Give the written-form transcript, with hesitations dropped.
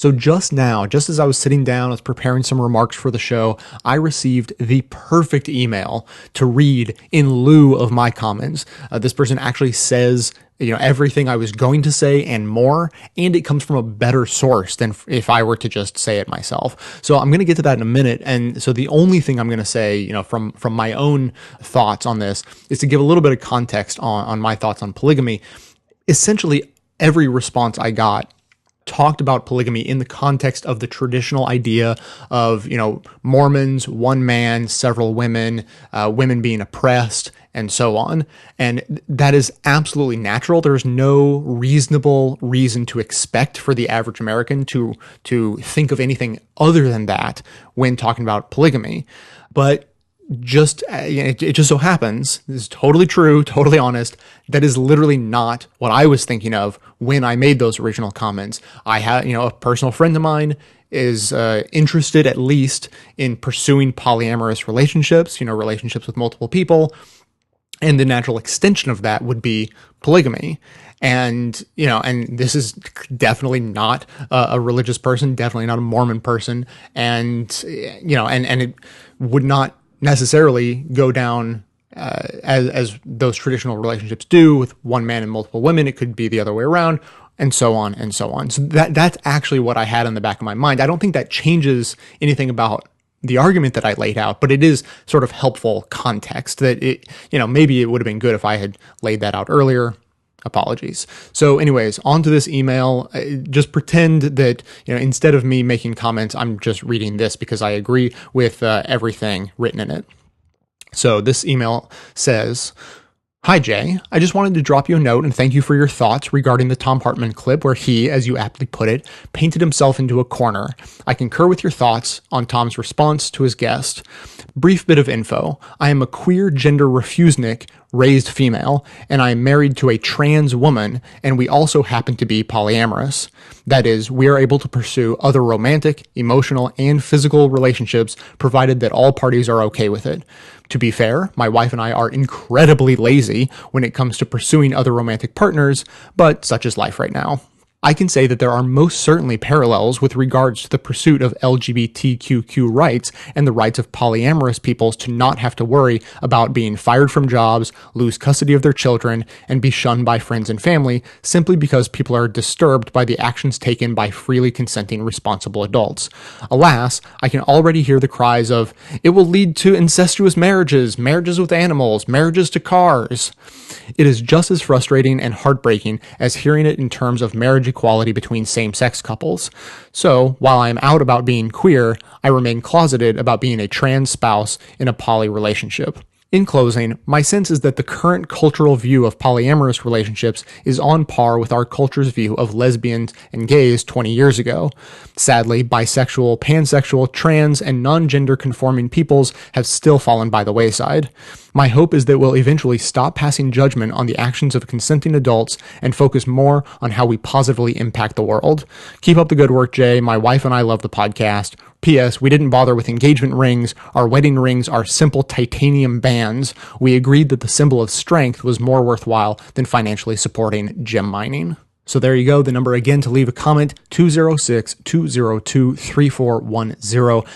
So just now, just as I was sitting down, I was preparing some remarks for the show, I received the perfect email to read in lieu of my comments. This person actually says, everything I was going to say and more, and it comes from a better source than if I were to just say it myself. So I'm going to get to that in a minute. And so the only thing I'm going to say, from my own thoughts on this is to give a little bit of context on my thoughts on polygamy. Essentially, every response I got talked about polygamy in the context of the traditional idea of, Mormons, one man, several women, women being oppressed, and so on. And that is absolutely natural. There's no reasonable reason to expect for the average American to think of anything other than that when talking about polygamy. But it just so happens, this is totally true, totally honest, that is literally not what I was thinking of when I made those original comments. I had, a personal friend of mine is interested at least in pursuing polyamorous relationships, relationships with multiple people. And the natural extension of that would be polygamy. And, and this is definitely not a religious person, definitely not a Mormon person. And, and it would not necessarily go down as those traditional relationships do with one man and multiple women. It could be the other way around, and so on and so on. So that's actually what I had in the back of my mind. I don't think that changes anything about the argument that I laid out, but it is sort of helpful context that maybe it would have been good if I had laid that out earlier. Apologies. So anyways, on to this email. Just pretend that, instead of me making comments, I'm just reading this because I agree with everything written in it. So this email says, "Hi, Jay. I just wanted to drop you a note and thank you for your thoughts regarding the Tom Hartman clip where he, as you aptly put it, painted himself into a corner. I concur with your thoughts on Tom's response to his guest. Brief bit of info. I am a queer gender refusenik, raised female, and I am married to a trans woman, and we also happen to be polyamorous. That is, we are able to pursue other romantic, emotional, and physical relationships provided that all parties are okay with it. To be fair, my wife and I are incredibly lazy when it comes to pursuing other romantic partners, but such is life right now. I can say that there are most certainly parallels with regards to the pursuit of LGBTQ rights and the rights of polyamorous peoples to not have to worry about being fired from jobs, lose custody of their children, and be shunned by friends and family simply because people are disturbed by the actions taken by freely consenting responsible adults. Alas, I can already hear the cries of, it will lead to incestuous marriages, marriages with animals, marriages to cars. It is just as frustrating and heartbreaking as hearing it in terms of marriage equality between same-sex couples. So, while I am out about being queer, I remain closeted about being a trans spouse in a poly relationship. In closing, my sense is that the current cultural view of polyamorous relationships is on par with our culture's view of lesbians and gays 20 years ago. Sadly, bisexual, pansexual, trans, and non-gender conforming peoples have still fallen by the wayside. My hope is that we'll eventually stop passing judgment on the actions of consenting adults and focus more on how we positively impact the world. Keep up the good work, Jay. My wife and I love the podcast. P.S. We didn't bother with engagement rings. Our wedding rings are simple titanium bands. We agreed that the symbol of strength was more worthwhile than financially supporting gem mining." So there you go. The number again to leave a comment, 206-202-3410.